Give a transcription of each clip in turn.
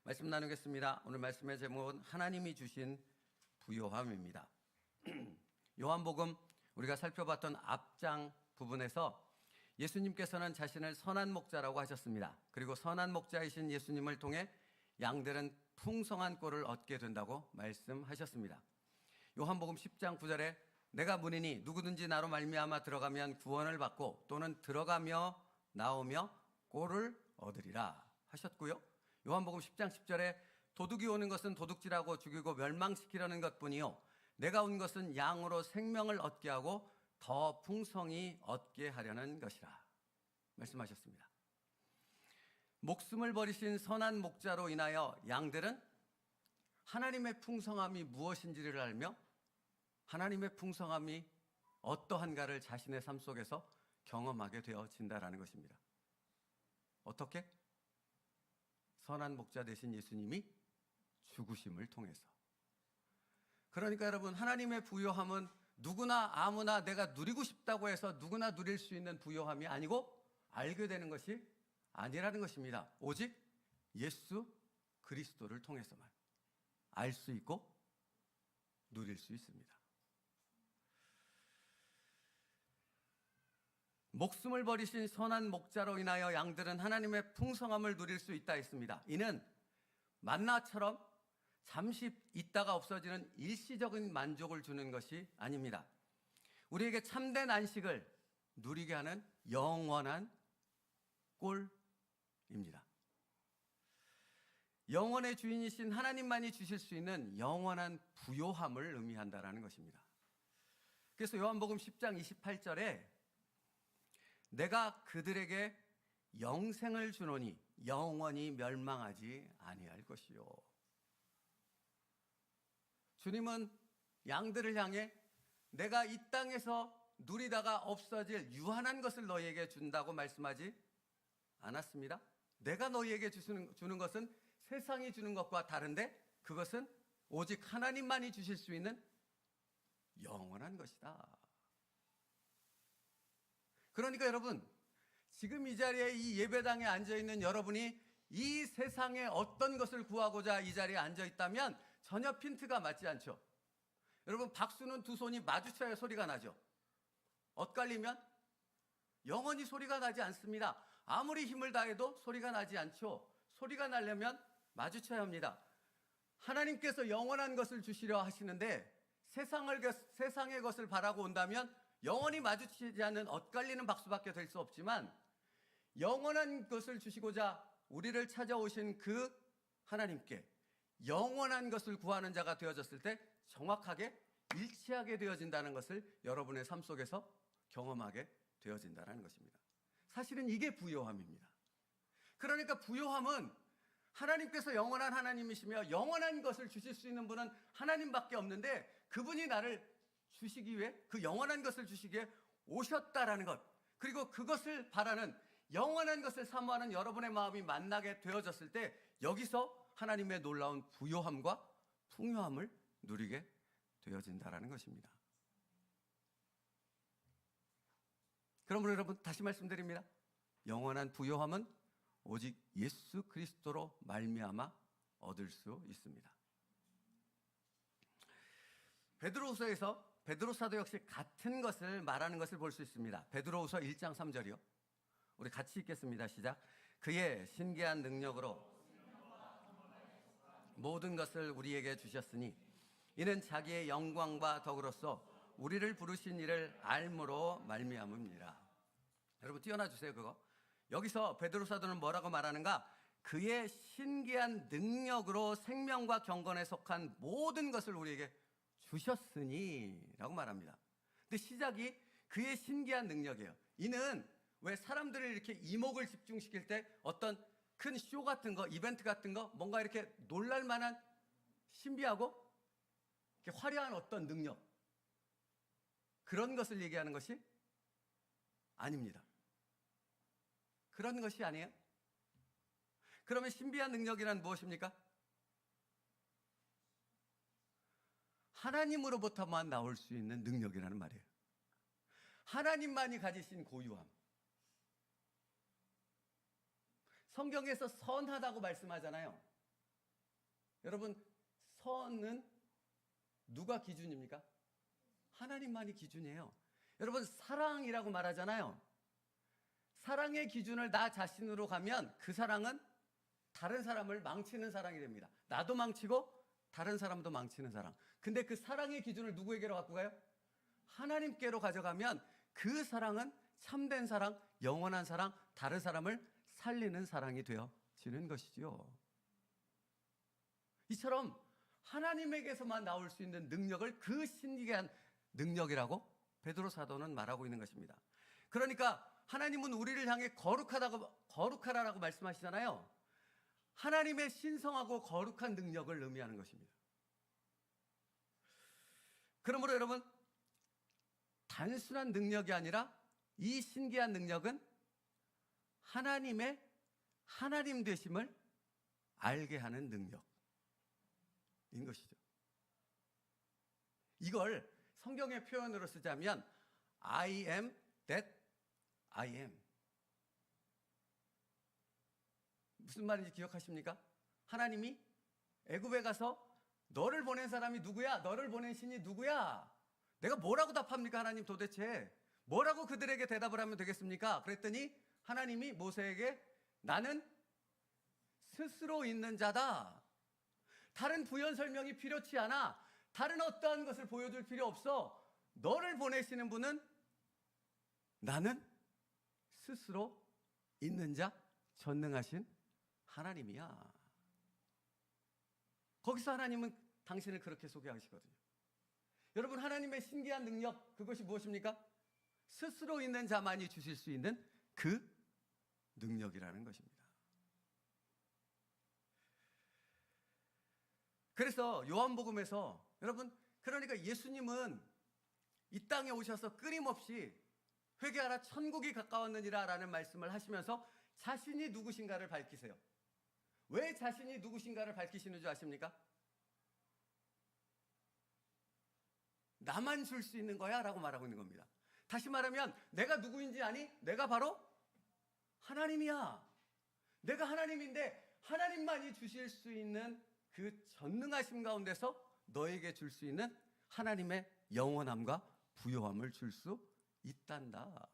말씀 나누겠습니다. 오늘 말씀의 제목은 하나님이 주신 부요함입니다. 요한복음 우리가 살펴봤던 앞장 부분에서 예수님께서는 자신을 선한 목자라고 하셨습니다. 그리고 선한 목자이신 예수님을 통해 양들은 풍성한 꼴을 얻게 된다고 말씀하셨습니다. 요한복음 10장 9절에 내가 문이니 누구든지 나로 말미암아 들어가면 구원을 받고 또는 들어가며 나오며 꼴을 얻으리라 하셨고요. 요한복음 10장 10절에 도둑이 오는 것은 도둑질하고 죽이고 멸망시키려는 것뿐이요 내가 온 것은 양으로 생명을 얻게 하고 더 풍성히 얻게 하려는 것이라 말씀하셨습니다. 목숨을 버리신 선한 목자로 인하여 양들은 하나님의 풍성함이 무엇인지를 알며 하나님의 풍성함이 어떠한가를 자신의 삶 속에서 경험하게 되어진다라는 것입니다. 어떻게? 선한 목자 되신 예수님이 죽으심을 통해서. 그러니까 여러분, 하나님의 부요함은 누구나 아무나 내가 누리고 싶다고 해서 누구나 누릴 수 있는 부요함이 아니고 알게 되는 것이 아니라는 것입니다. 오직 예수 그리스도를 통해서만 알 수 있고 누릴 수 있습니다. 목숨을 버리신 선한 목자로 인하여 양들은 하나님의 풍성함을 누릴 수 있다 했습니다. 이는 만나처럼 잠시 있다가 없어지는 일시적인 만족을 주는 것이 아닙니다. 우리에게 참된 안식을 누리게 하는 영원한 꼴입니다. 영원의 주인이신 하나님만이 주실 수 있는 영원한 부요함을 의미한다는 것입니다. 그래서 요한복음 10장 28절에 내가 그들에게 영생을 주노니 영원히 멸망하지 아니할 것이요. 주님은 양들을 향해 내가 이 땅에서 누리다가 없어질 유한한 것을 너희에게 준다고 말씀하지 않았습니다. 내가 너희에게 주는 것은 세상이 주는 것과 다른데 그것은 오직 하나님만이 주실 수 있는 영원한 것이다. 그러니까 여러분, 지금 이 자리에 이 예배당에 앉아있는 여러분이 이 세상에 어떤 것을 구하고자 이 자리에 앉아있다면 전혀 핀트가 맞지 않죠. 여러분, 박수는 두 손이 마주쳐야 소리가 나죠. 엇갈리면 영원히 소리가 나지 않습니다. 아무리 힘을 다해도 소리가 나지 않죠. 소리가 나려면 마주쳐야 합니다. 하나님께서 영원한 것을 주시려 하시는데 세상의 것을 바라고 온다면 영원히 마주치지 않는 엇갈리는 박수밖에 될 수 없지만 영원한 것을 주시고자 우리를 찾아오신 그 하나님께 영원한 것을 구하는 자가 되어졌을 때 정확하게 일치하게 되어진다는 것을 여러분의 삶 속에서 경험하게 되어진다는 것입니다. 사실은 이게 부요함입니다. 그러니까 부요함은 하나님께서 영원한 하나님이시며 영원한 것을 주실 수 있는 분은 하나님밖에 없는데 그분이 나를 주시기 위해 그 영원한 것을 주시기 위해 오셨다라는 것, 그리고 그것을 바라는 영원한 것을 사모하는 여러분의 마음이 만나게 되어졌을 때 여기서 하나님의 놀라운 부요함과 풍요함을 누리게 되어진다라는 것입니다. 그러므로 여러분, 다시 말씀드립니다. 영원한 부요함은 오직 예수 그리스도로 말미암아 얻을 수 있습니다. 베드로후서에서 베드로 사도 역시 같은 것을 말하는 것을 볼 수 있습니다. 베드로후서 1장 3절이요. 우리 같이 읽겠습니다. 시작. 그의 신기한 능력으로 모든 것을 우리에게 주셨으니 이는 자기의 영광과 덕으로서 우리를 부르신 이를 알므로 말미암음이라. 여러분 띄워놔 주세요. 그거. 여기서 베드로 사도는 뭐라고 말하는가? 그의 신기한 능력으로 생명과 경건에 속한 모든 것을 우리에게 주셨으니 라고 말합니다. 근데 시작이 그의 신기한 능력이에요. 이는 왜 사람들을 이렇게 이목을 집중시킬 때 어떤 큰 쇼 같은 거, 이벤트 같은 거, 뭔가 이렇게 놀랄만한 신비하고 이렇게 화려한 어떤 능력, 그런 것을 얘기하는 것이 아닙니다. 그런 것이 아니에요. 그러면 신비한 능력이란 무엇입니까? 하나님으로부터만 나올 수 있는 능력이라는 말이에요. 하나님만이 가지신 고유함. 성경에서 선하다고 말씀하잖아요. 여러분, 선은 누가 기준입니까? 하나님만이 기준이에요. 여러분, 사랑이라고 말하잖아요. 사랑의 기준을 나 자신으로 가면 그 사랑은 다른 사람을 망치는 사랑이 됩니다. 나도 망치고 다른 사람도 망치는 사랑. 근데 그 사랑의 기준을 누구에게로 갖고 가요? 하나님께로 가져가면 그 사랑은 참된 사랑, 영원한 사랑, 다른 사람을 살리는 사랑이 되어지는 것이죠. 이처럼 하나님에게서만 나올 수 있는 능력을 그 신기한 능력이라고 베드로 사도는 말하고 있는 것입니다. 그러니까 하나님은 우리를 향해 거룩하라고 말씀하시잖아요. 하나님의 신성하고 거룩한 능력을 의미하는 것입니다. 그러므로 여러분, 단순한 능력이 아니라 이 신기한 능력은 하나님의 하나님 되심을 알게 하는 능력인 것이죠. 이걸 성경의 표현으로 쓰자면 I am that I am. 무슨 말인지 기억하십니까? 하나님이 애굽에 가서 너를 보낸 사람이 누구야? 너를 보낸 신이 누구야? 내가 뭐라고 답합니까? 하나님 도대체 뭐라고 그들에게 대답을 하면 되겠습니까? 그랬더니 하나님이 모세에게 나는 스스로 있는 자다. 다른 부연 설명이 필요치 않아. 다른 어떠한 것을 보여줄 필요 없어. 너를 보내시는 분은 나는 스스로 있는 자, 전능하신 하나님이야. 거기서 하나님은 당신을 그렇게 소개하시거든요. 여러분, 하나님의 신기한 능력, 그것이 무엇입니까? 스스로 있는 자만이 주실 수 있는 그 능력이라는 것입니다. 그래서 요한복음에서 여러분, 그러니까 예수님은 이 땅에 오셔서 끊임없이 회개하라 천국이 가까웠느니라 라는 말씀을 하시면서 자신이 누구신가를 밝히세요. 왜 자신이 누구신가를 밝히시는 줄 아십니까? 나만 줄 수 있는 거야 라고 말하고 있는 겁니다. 다시 말하면 내가 누구인지 아니? 내가 바로 하나님이야. 내가 하나님인데 하나님만이 주실 수 있는 그 전능하심 가운데서 너에게 줄 수 있는 하나님의 영원함과 부요함을 줄 수 있단다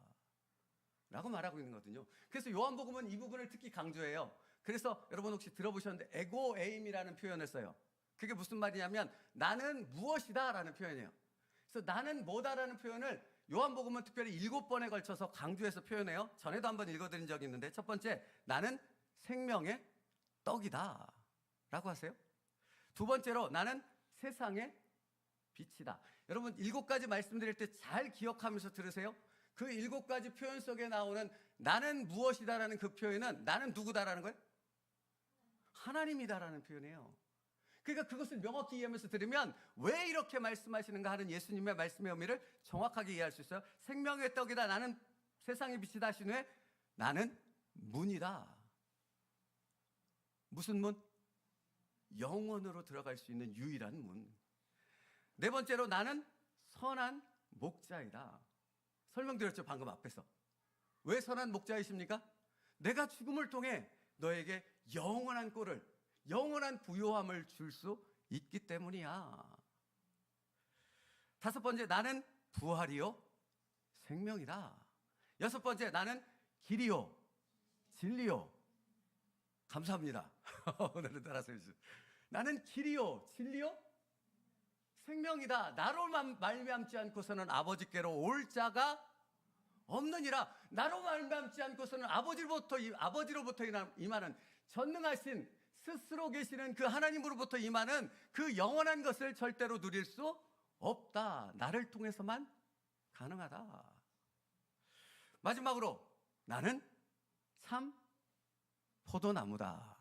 라고 말하고 있는 거거든요. 그래서 요한복음은 이 부분을 특히 강조해요. 그래서 여러분 혹시 들어보셨는데 에고 에임이라는 표현을 써요. 그게 무슨 말이냐면 나는 무엇이다 라는 표현이에요. 그래서 나는 뭐다라는 표현을 요한복음은 특별히 7번에 걸쳐서 강조해서 표현해요. 전에도 한번 읽어드린 적이 있는데 첫 번째, 나는 생명의 떡이다 라고 하세요. 두 번째로, 나는 세상의 빛이다. 여러분 7가지 말씀드릴 때 잘 기억하면서 들으세요. 그 7가지 표현 속에 나오는 나는 무엇이다라는 그 표현은 나는 누구다라는 거예요? 하나님이다라는 표현이에요. 그러니까 그것을 명확히 이해하면서 들으면 왜 이렇게 말씀하시는가 하는 예수님의 말씀의 의미를 정확하게 이해할 수 있어요. 생명의 떡이다, 나는 세상의 빛이다 하신 후에 나는 문이다. 무슨 문? 영원으로 들어갈 수 있는 유일한 문. 네 번째로, 나는 선한 목자이다. 설명드렸죠, 방금 앞에서. 왜 선한 목자이십니까? 내가 죽음을 통해 너에게 영원한 꼴을, 영원한 부요함을 줄 수 있기 때문이야. 다섯 번째, 나는 부활이요 생명이다. 여섯 번째, 나는 길이요 진리요. 감사합니다. 오늘은 따라서 해주세요. 나는 길이요 진리요 생명이다. 나로 말미암지 않고서는 아버지께로 올 자가 없느니라. 나로 말미암지 않고서는 아버지로부터 임하는 전능하신 스스로 계시는 그 하나님으로부터 임하는 그 영원한 것을 절대로 누릴 수 없다. 나를 통해서만 가능하다. 마지막으로, 나는 참 포도나무다.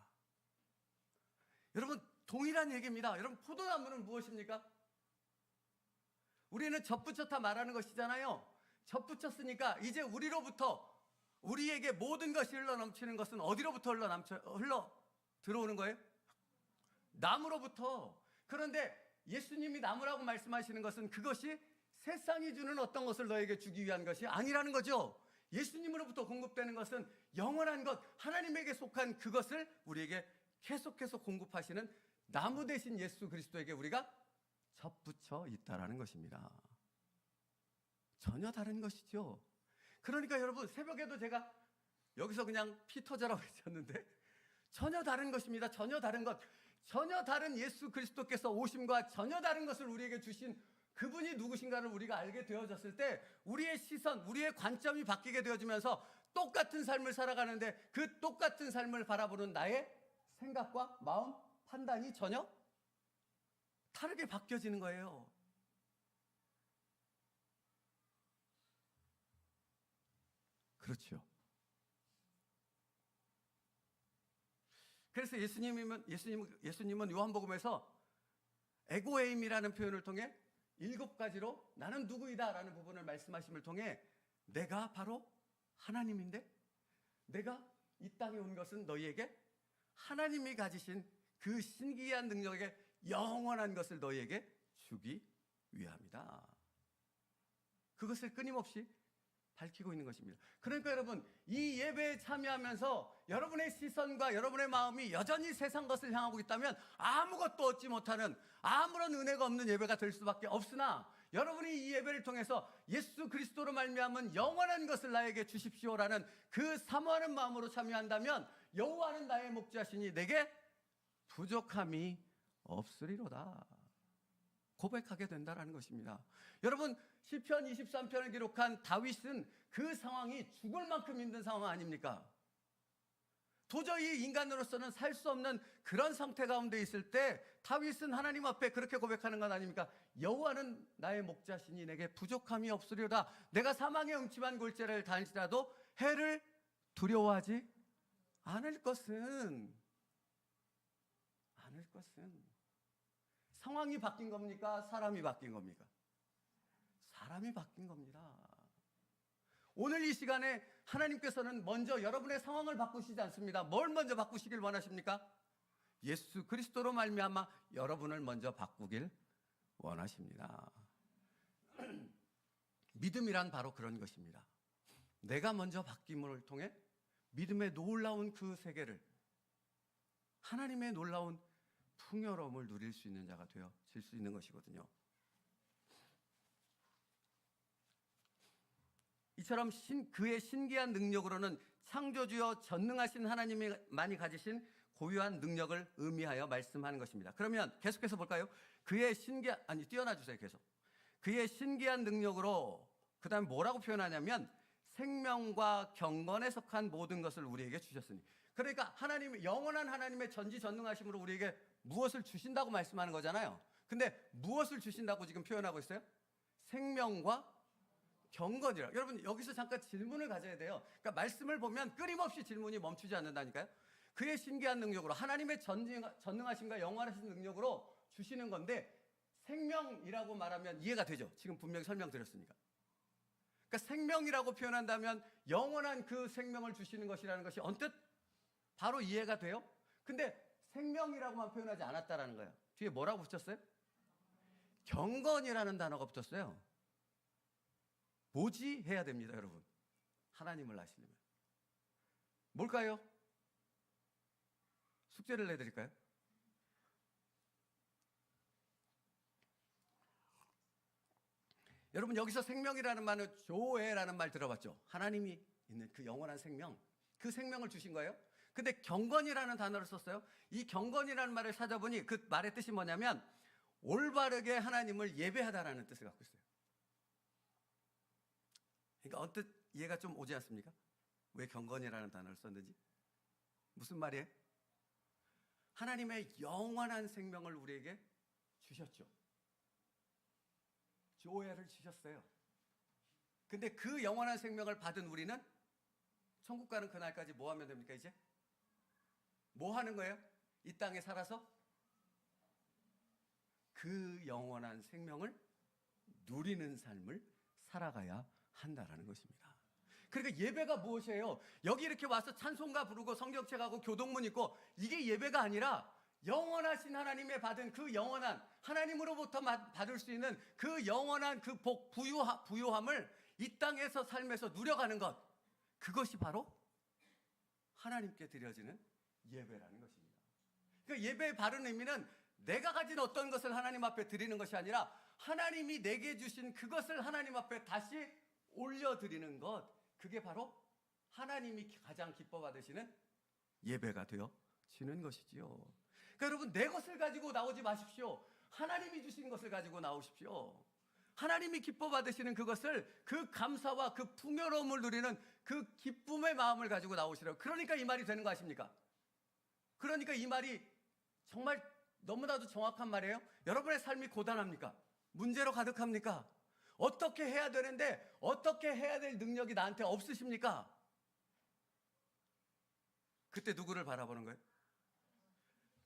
여러분, 동일한 얘기입니다. 여러분, 포도나무는 무엇입니까? 우리는 젖붙였다 말하는 것이잖아요. 젖붙였으니까 이제 우리에게 모든 것이 흘러넘치는 것은 어디로부터 흘러 들어오는 거예요? 나무로부터. 그런데 예수님이 나무라고 말씀하시는 것은 그것이 세상이 주는 어떤 것을 너에게 주기 위한 것이 아니라는 거죠. 예수님으로부터 공급되는 것은 영원한 것, 하나님에게 속한 그것을 우리에게 계속해서 공급하시는 나무 대신 예수 그리스도에게 우리가 접붙여 있다라는 것입니다. 전혀 다른 것이죠. 그러니까 여러분, 새벽에도 제가 여기서 그냥 피 터져라고 했었는데 전혀 다른 것입니다. 전혀 다른 것. 전혀 다른 예수 그리스도께서 오심과 전혀 다른 것을 우리에게 주신 그분이 누구신가를 우리가 알게 되어졌을 때 우리의 시선, 우리의 관점이 바뀌게 되어지면서 똑같은 삶을 살아가는데 그 똑같은 삶을 바라보는 나의 생각과 마음, 판단이 전혀 다르게 바뀌어지는 거예요. 그렇죠. 그래서 예수님은 요한복음에서 에고에임이라는 표현을 통해 7가지로 나는 누구이다라는 부분을 말씀하심을 통해 내가 바로 하나님인데 내가 이 땅에 온 것은 너희에게 하나님이 가지신 그 신기한 능력의 영원한 것을 너희에게 주기 위함이다. 그것을 끊임없이 밝히고 있는 것입니다. 그러니까 여러분, 이 예배에 참여하면서 여러분의 시선과 여러분의 마음이 여전히 세상 것을 향하고 있다면 아무것도 얻지 못하는 아무런 은혜가 없는 예배가 될 수밖에 없으나 여러분이 이 예배를 통해서 예수 그리스도로 말미암은 영원한 것을 나에게 주십시오라는 그 사모하는 마음으로 참여한다면 여호와는 나의 목자시니 내게 부족함이 없으리로다 고백하게 된다라는 것입니다. 여러분, 시편 23편을 기록한 다윗은 그 상황이 죽을 만큼 힘든 상황 아닙니까? 도저히 인간으로서는 살 수 없는 그런 상태 가운데 있을 때 다윗은 하나님 앞에 그렇게 고백하는 것 아닙니까? 여호와는 나의 목자시니 내게 부족함이 없으리로다. 내가 사망의 음침한 골짜기를 다닐지라도 해를 두려워하지 않을 것은 상황이 바뀐 겁니까? 사람이 바뀐 겁니까? 사람이 바뀐 겁니다. 오늘 이 시간에 하나님께서는 먼저 여러분의 상황을 바꾸시지 않습니다. 뭘 먼저 바꾸시길 원하십니까? 예수 그리스도로 말미암아 여러분을 먼저 바꾸길 원하십니다. 믿음이란 바로 그런 것입니다. 내가 먼저 바뀜을 통해 믿음의 놀라운 그 세계를, 하나님의 놀라운 풍요로움을 누릴 수 있는 자가 되어질 수 있는 것이거든요. 이처럼 그의 신기한 능력으로는 창조주여 전능하신 하나님만이 가지신 고유한 능력을 의미하여 말씀하는 것입니다. 그러면 계속해서 볼까요? 뛰어나 주세요. 계속. 그의 신기한 능력으로 그 다음에 뭐라고 표현하냐면 생명과 경건에 속한 모든 것을 우리에게 주셨으니. 그러니까 영원한 하나님의 전지전능하심으로 우리에게 무엇을 주신다고 말씀하는 거잖아요. 근데 무엇을 주신다고 지금 표현하고 있어요? 생명과 경건이라. 여러분, 여기서 잠깐 질문을 가져야 돼요. 그러니까 말씀을 보면 끊임없이 질문이 멈추지 않는다니까요. 그의 신기한 능력으로, 하나님의 전능하심과 영원하신 능력으로 주시는 건데 생명이라고 말하면 이해가 되죠. 지금 분명히 설명드렸으니까. 그러니까 생명이라고 표현한다면 영원한 그 생명을 주시는 것이라는 것이 언뜻 바로 이해가 돼요. 근데 생명이라고만 표현하지 않았다라는 거예요. 뒤에 뭐라고 붙였어요? 경건이라는 단어가 붙었어요. 뭐지? 해야 됩니다, 여러분. 하나님을 아시려면. 뭘까요? 숙제를 내드릴까요? 여러분, 여기서 생명이라는 말은 조에라는 말 들어봤죠? 하나님이 있는 그 영원한 생명, 그 생명을 주신 거예요. 근데 경건이라는 단어를 썼어요. 이 경건이라는 말을 찾아보니 그 말의 뜻이 뭐냐면 올바르게 하나님을 예배하다라는 뜻을 갖고 있어요. 그러니까 언뜻 이해가 좀 오지 않습니까? 왜 경건이라는 단어를 썼는지? 무슨 말이에요? 하나님의 영원한 생명을 우리에게 주셨죠. 조회를 주셨어요. 근데 그 영원한 생명을 받은 우리는 천국 가는 그날까지 뭐 하면 됩니까? 이제 뭐 하는 거예요? 이 땅에 살아서 그 영원한 생명을 누리는 삶을 살아가야 한다라는 것입니다. 그러니까 예배가 무엇이에요? 여기 이렇게 와서 찬송가 부르고 성경책 하고 교동문 읽고 이게 예배가 아니라 영원하신 하나님의 받은 그 영원한 하나님으로부터 받을 수 있는 그 영원한 그 복, 부요함을 이 땅에서 삶에서 누려가는 것, 그것이 바로 하나님께 드려지는 예배라는 것입니다. 그러니까 예배의 바른 의미는 내가 가진 어떤 것을 하나님 앞에 드리는 것이 아니라 하나님이 내게 주신 그것을 하나님 앞에 다시 올려드리는 것, 그게 바로 하나님이 가장 기뻐 받으시는 예배가 되어지는 것이지요. 그러니까 여러분, 내 것을 가지고 나오지 마십시오. 하나님이 주신 것을 가지고 나오십시오. 하나님이 기뻐 받으시는 그것을, 그 감사와 그 풍요로움을 누리는 그 기쁨의 마음을 가지고 나오시라고. 그러니까 이 말이 되는 거 아십니까? 그러니까 이 말이 정말 너무나도 정확한 말이에요. 여러분의 삶이 고단합니까? 문제로 가득합니까? 어떻게 해야 되는데 어떻게 해야 될 능력이 나한테 없으십니까? 그때 누구를 바라보는 거예요?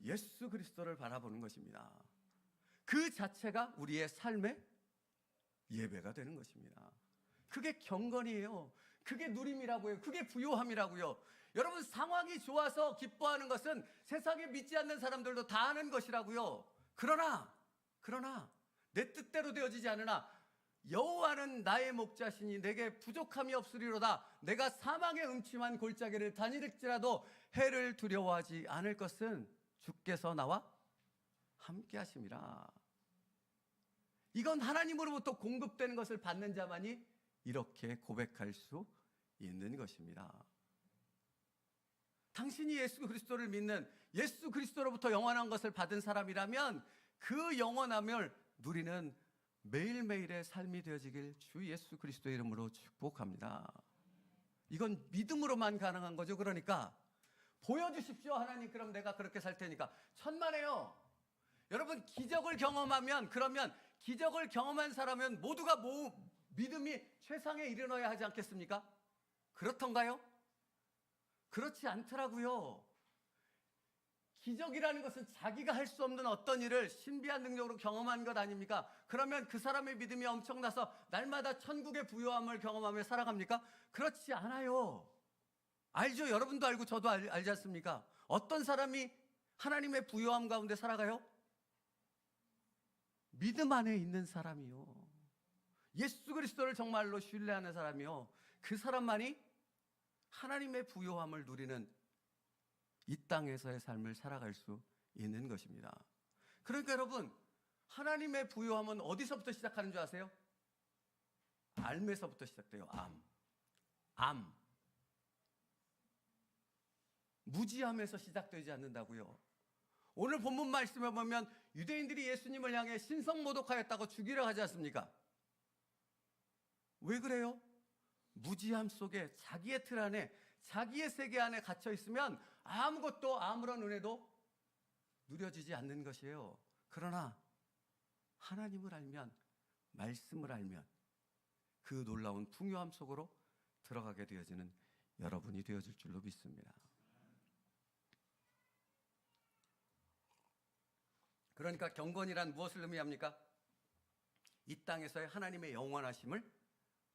예수 그리스도를 바라보는 것입니다. 그 자체가 우리의 삶의 예배가 되는 것입니다. 그게 경건이에요. 그게 누림이라고 해요. 그게 부요함이라고요. 여러분, 상황이 좋아서 기뻐하는 것은 세상에 믿지 않는 사람들도 다 아는 것이라고요. 그러나 내 뜻대로 되어지지 않으나 여호와는 나의 목자시니 내게 부족함이 없으리로다. 내가 사망의 음침한 골짜기를 다닐지라도 해를 두려워하지 않을 것은 주께서 나와 함께 하심이라. 이건 하나님으로부터 공급되는 것을 받는 자만이 이렇게 고백할 수 있는 것입니다. 당신이 예수 그리스도를 믿는, 예수 그리스도로부터 영원한 것을 받은 사람이라면 그 영원함을 누리는 매일매일의 삶이 되어지길 주 예수 그리스도의 이름으로 축복합니다. 이건 믿음으로만 가능한 거죠. 그러니까 보여주십시오, 하나님. 그럼 내가 그렇게 살 테니까. 천만에요. 여러분, 기적을 경험하면, 그러면 기적을 경험한 사람은 모두가 믿음이 최상에 이르러야 하지 않겠습니까? 그렇던가요? 그렇지 않더라고요. 기적이라는 것은 자기가 할 수 없는 어떤 일을 신비한 능력으로 경험한 것 아닙니까? 그러면 그 사람의 믿음이 엄청나서 날마다 천국의 부요함을 경험하며 살아갑니까? 그렇지 않아요. 알죠? 여러분도 알고 저도 알지 않습니까? 어떤 사람이 하나님의 부요함 가운데 살아가요? 믿음 안에 있는 사람이요. 예수 그리스도를 정말로 신뢰하는 사람이요. 그 사람만이 하나님의 부요함을 누리는 이 땅에서의 삶을 살아갈 수 있는 것입니다. 그러니까 여러분, 하나님의 부요함은 어디서부터 시작하는 줄 아세요? 암에서부터 시작돼요. 암. 무지함에서 시작되지 않는다고요. 오늘 본문 말씀에 보면 유대인들이 예수님을 향해 신성모독하였다고 죽이려 하지 않습니까? 왜 그래요? 무지함 속에 자기의 틀 안에, 자기의 세계 안에 갇혀 있으면 아무것도, 아무런 은혜도 누려지지 않는 것이에요. 그러나 하나님을 알면, 말씀을 알면 그 놀라운 풍요함 속으로 들어가게 되어지는 여러분이 되어질 줄로 믿습니다. 그러니까 경건이란 무엇을 의미합니까? 이 땅에서의 하나님의 영원하심을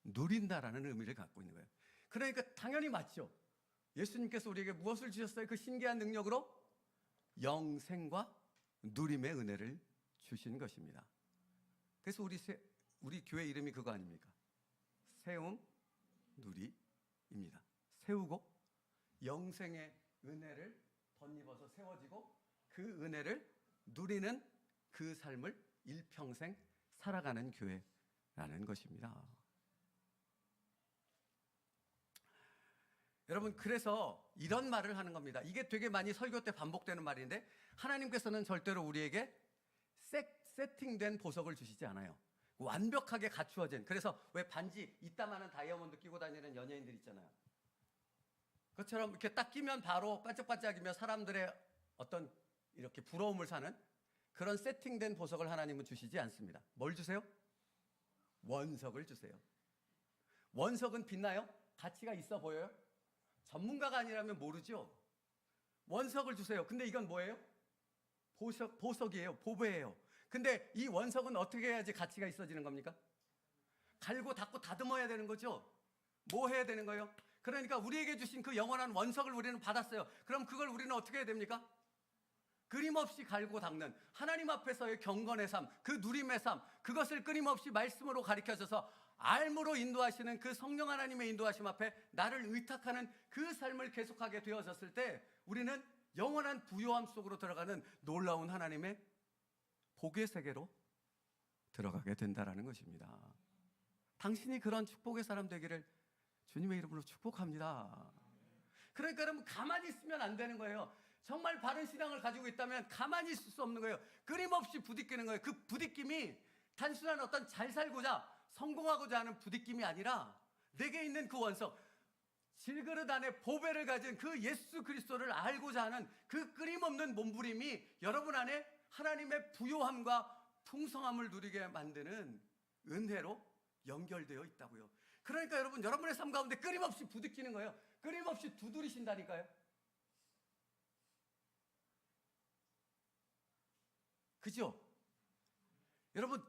누린다라는 의미를 갖고 있는 거예요. 그러니까 당연히 맞죠. 예수님께서 우리에게 무엇을 주셨어요? 그 신기한 능력으로 영생과 누림의 은혜를 주신 것입니다. 그래서 우리 교회 이름이 그거 아닙니까? 세움 누리입니다. 세우고 영생의 은혜를 덧입어서 세워지고 그 은혜를 누리는 그 삶을 일평생 살아가는 교회라는 것입니다. 여러분, 그래서 이런 말을 하는 겁니다. 이게 되게 많이 설교 때 반복되는 말인데, 하나님께서는 절대로 우리에게 세팅된 보석을 주시지 않아요. 완벽하게 갖추어진. 그래서 왜 반지 이따만한 다이아몬드 끼고 다니는 연예인들 있잖아요. 그것처럼 이렇게 딱 끼면 바로 반짝반짝이며 사람들의 어떤 이렇게 부러움을 사는 그런 세팅된 보석을 하나님은 주시지 않습니다. 뭘 주세요? 원석을 주세요. 원석은 빛나요? 가치가 있어 보여요? 전문가가 아니라면 모르죠. 원석을 주세요. 근데 이건 뭐예요? 보석이에요. 보배예요. 근데 이 원석은 어떻게 해야지 가치가 있어지는 겁니까? 갈고 닦고 다듬어야 되는 거죠. 뭐 해야 되는 거예요? 그러니까 우리에게 주신 그 영원한 원석을 우리는 받았어요. 그럼 그걸 우리는 어떻게 해야 됩니까? 끊임없이 갈고 닦는 하나님 앞에서의 경건의 삶, 그 누림의 삶, 그것을 끊임없이 말씀으로 가르쳐줘서 알므로 인도하시는 그 성령 하나님의 인도하심 앞에 나를 의탁하는 그 삶을 계속하게 되어졌을 때 우리는 영원한 부요함 속으로 들어가는 놀라운 하나님의 복의 세계로 들어가게 된다라는 것입니다. 당신이 그런 축복의 사람 되기를 주님의 이름으로 축복합니다. 그러니까 여러분 가만히 있으면 안 되는 거예요. 정말 바른 신앙을 가지고 있다면 가만히 있을 수 없는 거예요. 끊임없이 부딪히는 거예요. 그 부딪힘이 단순한 어떤 잘 살고자 성공하고자 하는 부딪힘이 아니라 내게 있는 그 원석, 질그릇 안에 보배를 가진 그 예수 그리스도를 알고자 하는 그 끊임없는 몸부림이 여러분 안에 하나님의 부요함과 풍성함을 누리게 만드는 은혜로 연결되어 있다고요. 그러니까 여러분, 여러분의 삶 가운데 끊임없이 부딪히는 거예요. 끊임없이 두드리신다니까요. 그죠? 여러분,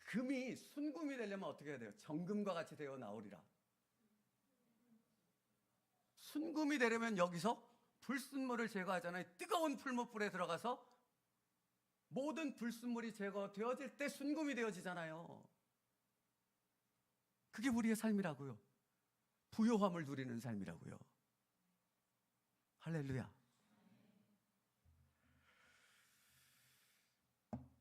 금이 순금이 되려면 어떻게 해야 돼요? 정금과 같이 되어 나오리라. 순금이 되려면 여기서 불순물을 제거하잖아요. 뜨거운 풀무불에 들어가서 모든 불순물이 제거되어질 때 순금이 되어지잖아요. 그게 우리의 삶이라고요. 부요함을 누리는 삶이라고요. 할렐루야.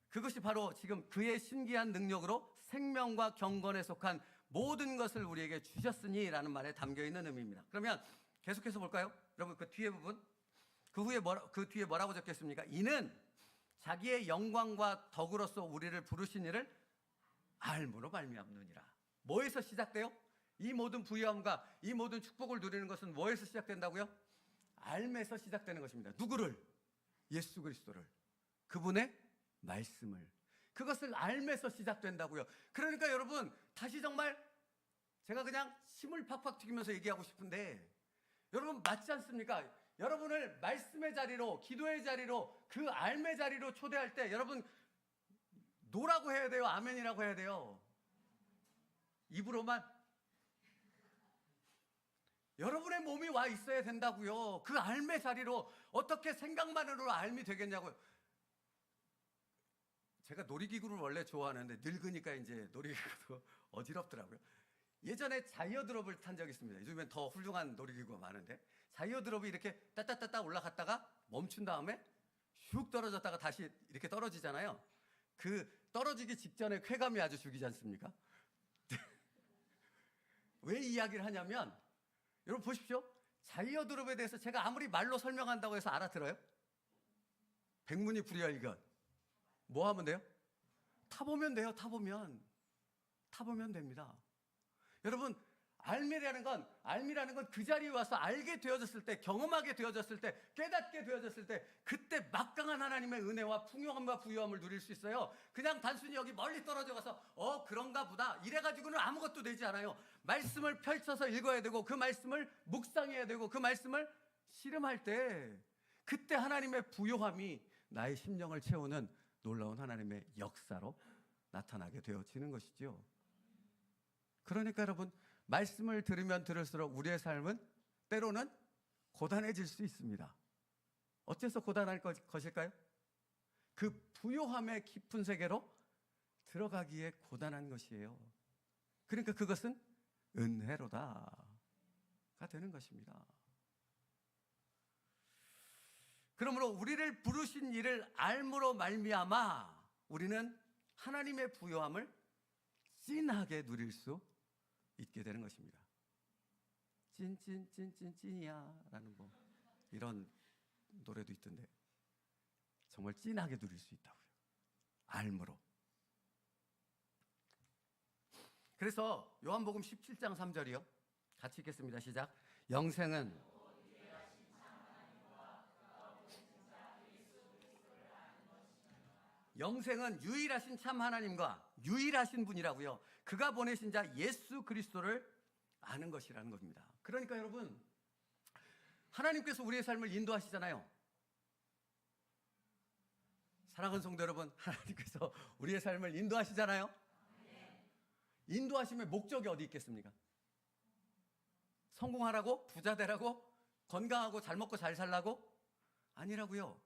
그것이 바로 지금 그의 신기한 능력으로 생명과 경건에 속한 모든 것을 우리에게 주셨으니 라는 말에 담겨있는 의미입니다. 그러면 계속해서 볼까요? 여러분 그 뒤에 부분, 그 뒤에 뭐라고 적혔습니까? 이는 자기의 영광과 덕으로서 우리를 부르신 이를 알므로 말미암느니라. 뭐에서 시작돼요? 이 모든 부유함과 이 모든 축복을 누리는 것은 뭐에서 시작된다고요? 알면서 시작되는 것입니다. 누구를? 예수 그리스도를. 그분의 말씀을. 그것을 알면서 시작된다고요. 그러니까 여러분, 다시 정말 제가 그냥 침을 팍팍 튀기면서 얘기하고 싶은데, 여러분 맞지 않습니까? 여러분을 말씀의 자리로, 기도의 자리로, 그 알의 자리로 초대할 때 여러분 노라고 해야 돼요? 아멘이라고 해야 돼요? 입으로만? 여러분의 몸이 와 있어야 된다고요. 그 알의 자리로. 어떻게 생각만으로 알미 되겠냐고요. 제가 놀이기구를 원래 좋아하는데 늙으니까 이제 놀이기구도 어지럽더라고요. 예전에 자이어드롭을 탄 적이 있습니다. 요즘엔 더 훌륭한 놀이기구가 많은데, 자이어드롭이 이렇게 따따따따 올라갔다가 멈춘 다음에 슉 떨어졌다가 다시 이렇게 떨어지잖아요. 그 떨어지기 직전에 쾌감이 아주 죽이지 않습니까? 왜 이야기를 하냐면, 여러분 보십시오. 자이어드롭에 대해서 제가 아무리 말로 설명한다고 해서 알아들어요? 백문이 불여일견. 뭐 하면 돼요? 타보면 돼요. 타보면 됩니다. 여러분, 알미라는 건 그 자리에 와서 알게 되어졌을 때, 경험하게 되어졌을 때, 깨닫게 되어졌을 때, 그때 막강한 하나님의 은혜와 풍요함과 부유함을 누릴 수 있어요. 그냥 단순히 여기 멀리 떨어져 가서 그런가 보다 이래가지고는 아무것도 되지 않아요. 말씀을 펼쳐서 읽어야 되고, 그 말씀을 묵상해야 되고, 그 말씀을 씨름할 때, 그때 하나님의 부요함이 나의 심령을 채우는 놀라운 하나님의 역사로 나타나게 되어지는 것이죠. 그러니까 여러분, 말씀을 들으면 들을수록 우리의 삶은 때로는 고단해질 수 있습니다. 어째서 고단할 것일까요? 그 부요함의 깊은 세계로 들어가기에 고단한 것이에요. 그러니까 그것은 은혜로다가 되는 것입니다. 그러므로 우리를 부르신 이를 알므로 말미암아 우리는 하나님의 부요함을 찐하게 누릴 수 있게 되는 것입니다. 찐이야 라는 뭐 이런 노래도 있던데, 정말 찐하게 누릴 수 있다고요. 알므로. 그래서 요한복음 17장 3절이요. 같이 읽겠습니다. 시작. 영생은 유일하신 참 하나님과 유일하신 분이라고요. 그가 보내신 자 예수 그리스도를 아는 것이라는 겁니다. 그러니까 여러분, 하나님께서 우리의 삶을 인도하시잖아요. 사랑하는 성도 여러분, 하나님께서 우리의 삶을 인도하시잖아요. 인도하심의 목적이 어디 있겠습니까? 성공하라고? 부자 되라고? 건강하고 잘 먹고 잘 살라고? 아니라고요.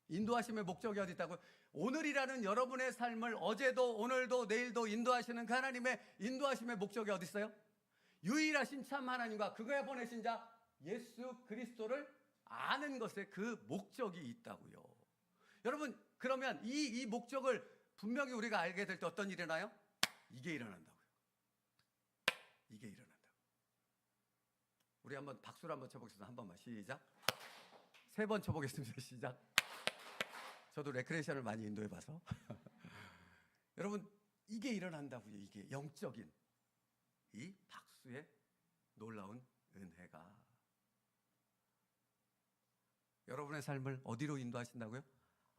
인도하심의 목적이 어디 있다고요? 오늘이라는 여러분의 삶을 어제도 오늘도 내일도 인도하시는 그 하나님의 인도하심의 목적이 어디 있어요? 유일하신 참 하나님과 그가 보내신 자 예수 그리스도를 아는 것에 그 목적이 있다고요. 여러분, 그러면 이 목적을 분명히 우리가 알게 될 때 어떤 일이 일어나요? 이게 일어난다고요. 이게 일어난다고. 우리 한번 박수를 한번 쳐보겠습니다. 한 번만 시작. 3번 쳐보겠습니다. 시작. 저도 레크레이션을 많이 인도해봐서 여러분, 이게 일어난다고요. 이게 영적인 이 박수의 놀라운 은혜가 여러분의 삶을 어디로 인도하신다고요?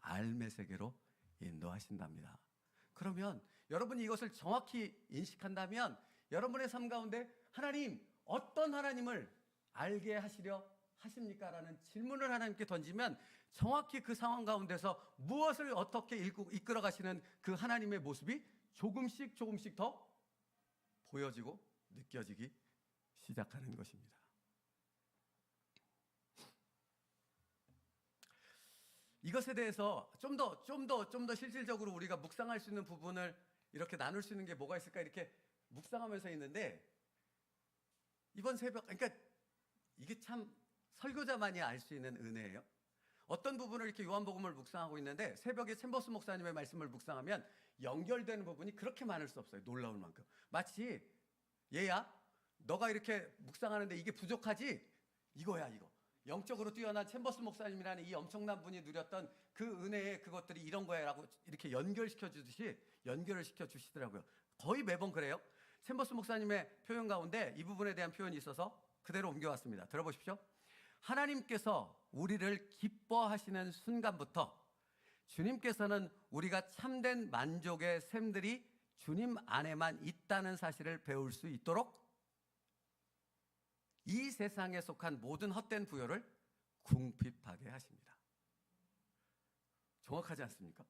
알매 세계로 인도하신답니다. 그러면 여러분이 이것을 정확히 인식한다면 여러분의 삶 가운데 하나님, 어떤 하나님을 알게 하시려 하십니까? 라는 질문을 하나님께 던지면 정확히 그 상황 가운데서 무엇을 어떻게 이끌어 가시는 그 하나님의 모습이 조금씩 더 보여지고 느껴지기 시작하는 것입니다. 이것에 대해서 좀 더 실질적으로 우리가 묵상할 수 있는 부분을 이렇게 나눌 수 있는 게 뭐가 있을까 이렇게 묵상하면서 있는데, 이번 새벽, 그러니까 이게 참 설교자만이 알 수 있는 은혜예요. 어떤 부분을 이렇게 요한복음을 묵상하고 있는데 새벽에 챔버스 목사님의 말씀을 묵상하면 연결되는 부분이 그렇게 많을 수 없어요. 놀라울 만큼. 마치 얘야, 너가 이렇게 묵상하는데 이게 부족하지? 이거야, 이거. 영적으로 뛰어난 챔버스 목사님이라는 이 엄청난 분이 누렸던 그 은혜의 그것들이 이런 거야 라고 이렇게 연결시켜 주듯이 연결을 시켜 주시더라고요. 거의 매번 그래요. 챔버스 목사님의 표현 가운데 이 부분에 대한 표현이 있어서 그대로 옮겨왔습니다. 들어보십시오. 하나님께서 우리를 기뻐하시는 순간부터 주님께서는 우리가 참된 만족의 샘들이 주님 안에만 있다는 사실을 배울 수 있도록 이 세상에 속한 모든 헛된 부여를 궁핍하게 하십니다. 정확하지 않습니까?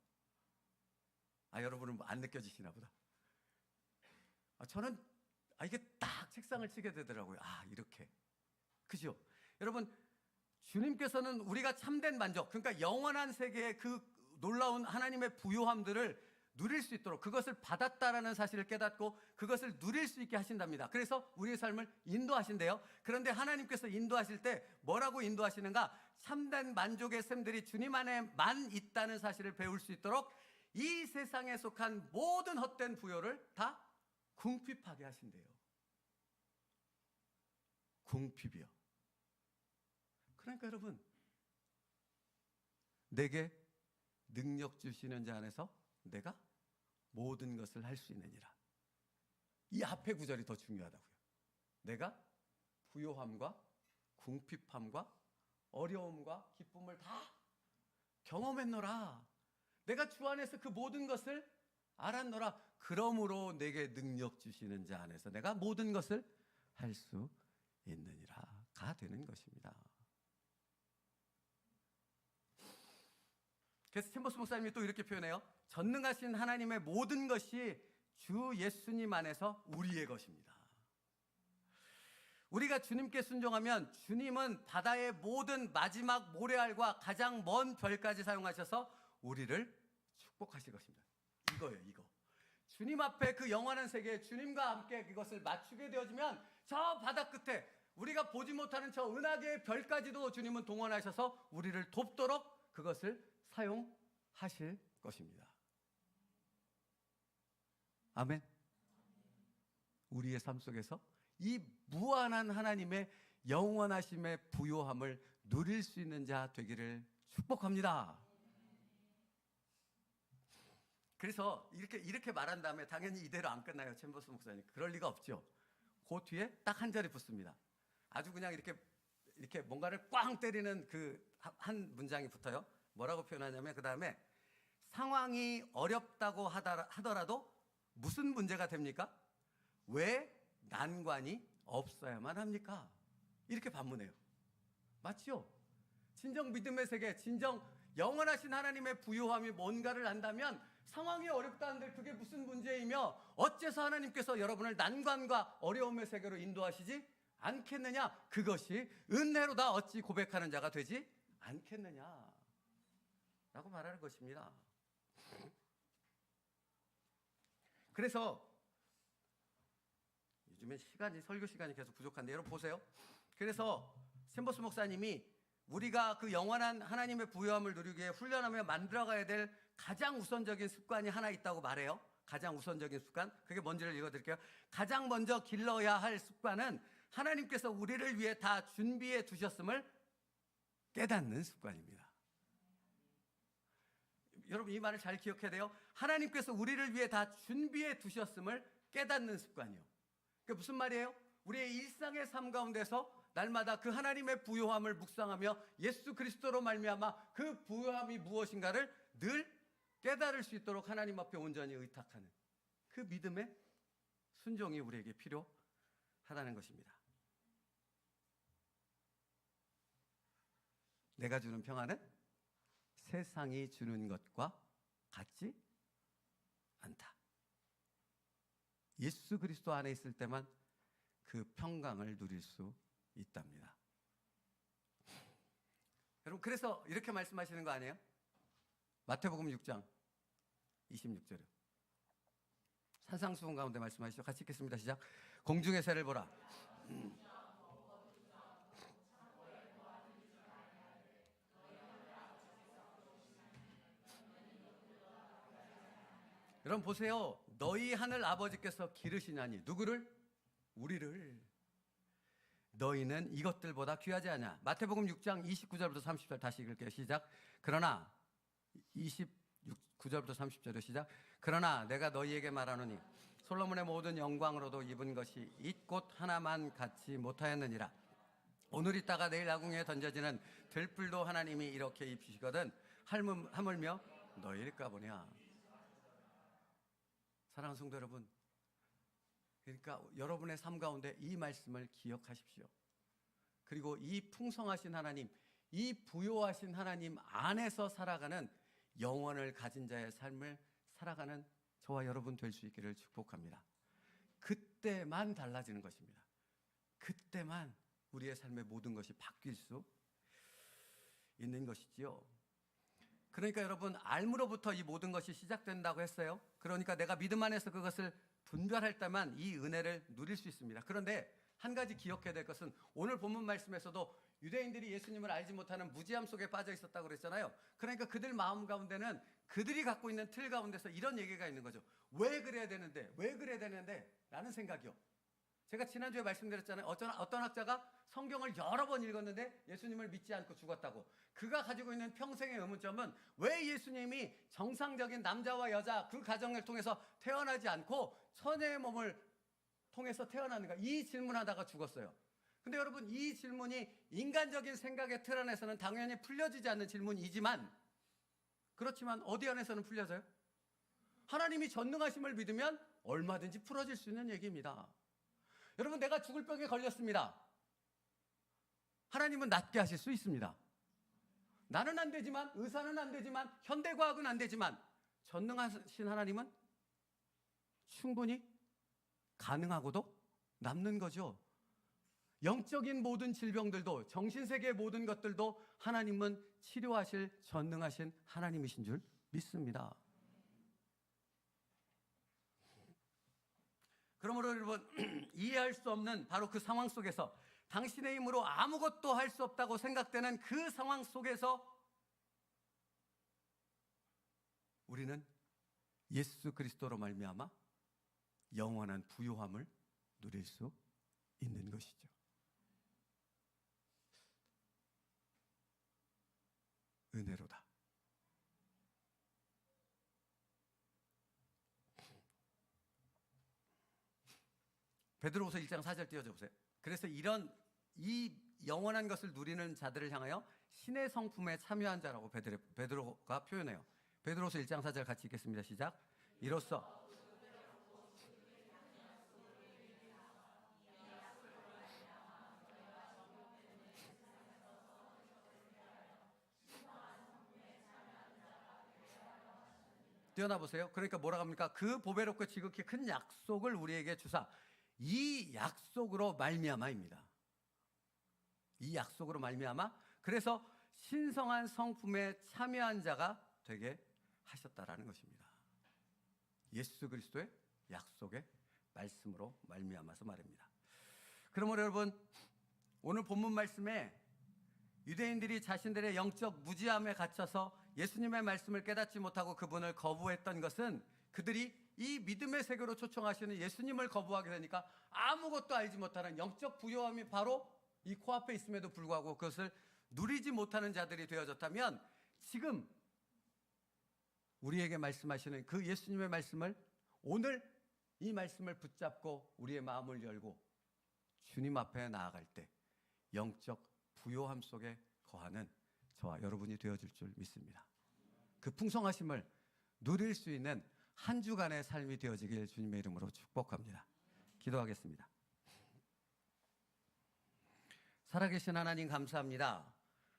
여러분은 안 느껴지시나 보다. 저는 이게 딱 책상을 치게 되더라고요. 이렇게. 그죠? 여러분, 주님께서는 우리가 참된 만족, 그러니까 영원한 세계의 그 놀라운 하나님의 부요함들을 누릴 수 있도록, 그것을 받았다라는 사실을 깨닫고 그것을 누릴 수 있게 하신답니다. 그래서 우리의 삶을 인도하신대요. 그런데 하나님께서 인도하실 때 뭐라고 인도하시는가? 참된 만족의 샘들이 주님 안에만 있다는 사실을 배울 수 있도록 이 세상에 속한 모든 헛된 부요를 다 궁핍하게 하신대요. 궁핍이요. 그러니까 여러분, 내게 능력 주시는 자 안에서 내가 모든 것을 할 수 있느니라. 이 앞에 구절이 더 중요하다고요. 내가 부요함과 궁핍함과 어려움과 기쁨을 다 경험했노라. 내가 주 안에서 그 모든 것을 알았노라. 그러므로 내게 능력 주시는 자 안에서 내가 모든 것을 할 수 있느니라가 되는 것입니다. 그래서 챔버스 목사님이 또 이렇게 표현해요. 전능하신 하나님의 모든 것이 주 예수님 안에서 우리의 것입니다. 우리가 주님께 순종하면 주님은 바다의 모든 마지막 모래알과 가장 먼 별까지 사용하셔서 우리를 축복하실 것입니다. 이거예요, 이거. 주님 앞에 그 영원한 세계에 주님과 함께 그것을 맞추게 되어지면 저 바다 끝에 우리가 보지 못하는 저 은하계의 별까지도 주님은 동원하셔서 우리를 돕도록 그것을 사용하실 것입니다. 아멘. 우리의 삶 속에서 이 무한한 하나님의 영원하심의 부요함을 누릴 수 있는 자 되기를 축복합니다. 그래서 이렇게 말한 다음에 당연히 이대로 안 끝나요. 챔버스 목사님. 그럴 리가 없죠. 그 뒤에 딱 한 절이 붙습니다. 아주 그냥 이렇게 뭔가를 꽝 때리는 그 한 문장이 붙어요. 뭐라고 표현하냐면 그 다음에 상황이 어렵다고 하더라도 무슨 문제가 됩니까? 왜 난관이 없어야만 합니까? 이렇게 반문해요. 맞죠? 진정 믿음의 세계, 진정 영원하신 하나님의 부요함이 뭔가를 안다면 상황이 어렵다는데 그게 무슨 문제이며 어째서 하나님께서 여러분을 난관과 어려움의 세계로 인도하시지 않겠느냐? 그것이 은혜로다 어찌 고백하는 자가 되지 않겠느냐? 라고 말하는 것입니다. 그래서 요즘엔 설교 시간이 계속 부족한데 여러분 보세요. 그래서 챔버스 목사님이 우리가 그 영원한 하나님의 부요함을 누리기 위해 훈련하며 만들어가야 될 가장 우선적인 습관이 하나 있다고 말해요. 가장 우선적인 습관, 그게 뭔지를 읽어드릴게요. 가장 먼저 길러야 할 습관은 하나님께서 우리를 위해 다 준비해 두셨음을 깨닫는 습관입니다. 여러분 이 말을 잘 기억해야 돼요. 하나님께서 우리를 위해 다 준비해 두셨음을 깨닫는 습관이요. 그게 무슨 말이에요? 우리의 일상의 삶 가운데서 날마다 그 하나님의 부요함을 묵상하며 예수 그리스도로 말미암아 그 부요함이 무엇인가를 늘 깨달을 수 있도록 하나님 앞에 온전히 의탁하는 그 믿음의 순종이 우리에게 필요하다는 것입니다. 내가 주는 평안은 세상이 주는 것과 같지 않다. 예수 그리스도 안에 있을 때만 그 평강을 누릴 수 있답니다. 여러분 그래서 이렇게 말씀하시는 거 아니에요? 마태복음 6장 26절에 산상수훈 가운데 말씀하시죠. 같이 읽겠습니다. 시작. 공중의 새를 보라. 여러분 보세요. 너희 하늘 아버지께서 기르시나니 누구를? 우리를. 너희는 이것들보다 귀하지 않냐. 마태복음 6장 29절부터 30절 다시 읽을게요. 시작. 그러나 29절부터 30절에 시작. 그러나 내가 너희에게 말하노니 솔로몬의 모든 영광으로도 입은 것이 이 꽃 하나만 갖지 못하였느니라. 오늘 있다가 내일 아궁이에 던져지는 들풀도 하나님이 이렇게 입히시거든 하물며 너희일까 보냐. 사랑하는 성도 여러분, 그러니까 여러분의 삶 가운데 이 말씀을 기억하십시오. 그리고 이 풍성하신 하나님, 이 부요하신 하나님 안에서 살아가는 영원을 가진 자의 삶을 살아가는 저와 여러분 될 수 있기를 축복합니다. 그때만 달라지는 것입니다. 그때만 우리의 삶의 모든 것이 바뀔 수 있는 것이지요. 그러니까 여러분 알므로부터 이 모든 것이 시작된다고 했어요. 그러니까 내가 믿음 안에서 그것을 분별할 때만 이 은혜를 누릴 수 있습니다. 그런데 한 가지 기억해야 될 것은 오늘 본문 말씀에서도 유대인들이 예수님을 알지 못하는 무지함 속에 빠져 있었다고 그랬잖아요. 그러니까 그들 마음 가운데는 그들이 갖고 있는 틀 가운데서 이런 얘기가 있는 거죠. 왜 그래야 되는데? 왜 그래야 되는데? 라는 생각이요. 제가 지난주에 말씀드렸잖아요. 어떤 학자가 성경을 여러 번 읽었는데 예수님을 믿지 않고 죽었다고. 그가 가지고 있는 평생의 의문점은 왜 예수님이 정상적인 남자와 여자 그 가정을 통해서 태어나지 않고 처녀의 몸을 통해서 태어나는가, 이 질문하다가 죽었어요. 근데 여러분 이 질문이 인간적인 생각의 틀 안에서는 당연히 풀려지지 않는 질문이지만, 그렇지만 어디 안에서는 풀려져요? 하나님이 전능하심을 믿으면 얼마든지 풀어질 수 있는 얘기입니다. 여러분 내가 죽을 병에 걸렸습니다. 하나님은 낫게 하실 수 있습니다. 나는 안 되지만, 의사는 안 되지만, 현대과학은 안 되지만 전능하신 하나님은 충분히 가능하고도 남는 거죠. 영적인 모든 질병들도, 정신세계의 모든 것들도 하나님은 치료하실 전능하신 하나님이신 줄 믿습니다. 그러므로 여러분 이해할 수 없는 바로 그 상황 속에서, 당신의 힘으로 아무것도 할 수 없다고 생각되는 그 상황 속에서 우리는 예수 그리스도로 말미암아 영원한 부요함을 누릴 수 있는 것이죠. 은혜로다. 베드로후서 1장 4절 띄워줘 보세요. 그래서 이 영원한 것을 누리는 자들을 향하여 신의 성품에 참여한 자라고 베드로가 표현해요. 베드로후서 1장 4절 같이 읽겠습니다. 시작. 이로써 뛰어나 보세요. 그러니까 뭐라고 합니까? 그 보배롭고 지극히 큰 약속을 우리에게 주사, 이 약속으로 말미암아입니다. 이 약속으로 말미암아, 그래서 신성한 성품에 참여한 자가 되게 하셨다라는 것입니다. 예수 그리스도의 약속의 말씀으로 말미암아서 말입니다. 그러므로 여러분 오늘 본문 말씀에 유대인들이 자신들의 영적 무지함에 갇혀서 예수님의 말씀을 깨닫지 못하고 그분을 거부했던 것은 그들이 이 믿음의 세계로 초청하시는 예수님을 거부하게 되니까 아무것도 알지 못하는 영적 부요함이 바로 이 코앞에 있음에도 불구하고 그것을 누리지 못하는 자들이 되어졌다면, 지금 우리에게 말씀하시는 그 예수님의 말씀을, 오늘 이 말씀을 붙잡고 우리의 마음을 열고 주님 앞에 나아갈 때 영적 부요함 속에 거하는 저와 여러분이 되어줄 줄 믿습니다. 그 풍성하심을 누릴 수 있는 한 주간의 삶이 되어지길 주님의 이름으로 축복합니다. 기도하겠습니다. 살아계신 하나님, 감사합니다.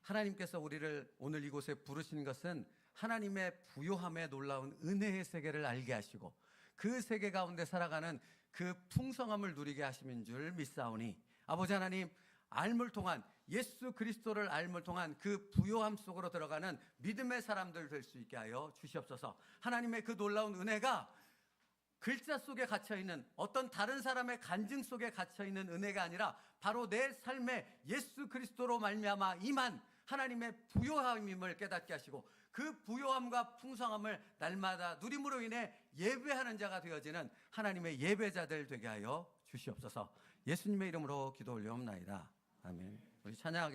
하나님께서 우리를 오늘 이곳에 부르신 것은 하나님의 부요함의 놀라운 은혜의 세계를 알게 하시고 그 세계 가운데 살아가는 그 풍성함을 누리게 하심인 줄 믿사오니, 아버지 하나님, 알물 통한 예수 그리스도를 알물 통한 그 부요함 속으로 들어가는 믿음의 사람들 될 수 있게 하여 주시옵소서. 하나님의 그 놀라운 은혜가 글자 속에 갇혀있는 어떤 다른 사람의 간증 속에 갇혀있는 은혜가 아니라 바로 내 삶에 예수 그리스도로 말미암아 임한 하나님의 부요함임을 깨닫게 하시고 그 부요함과 풍성함을 날마다 누림으로 인해 예배하는 자가 되어지는 하나님의 예배자들 되게 하여 주시옵소서. 예수님의 이름으로 기도 올려옵나이다. 아멘. 우리 찬양하겠습니다.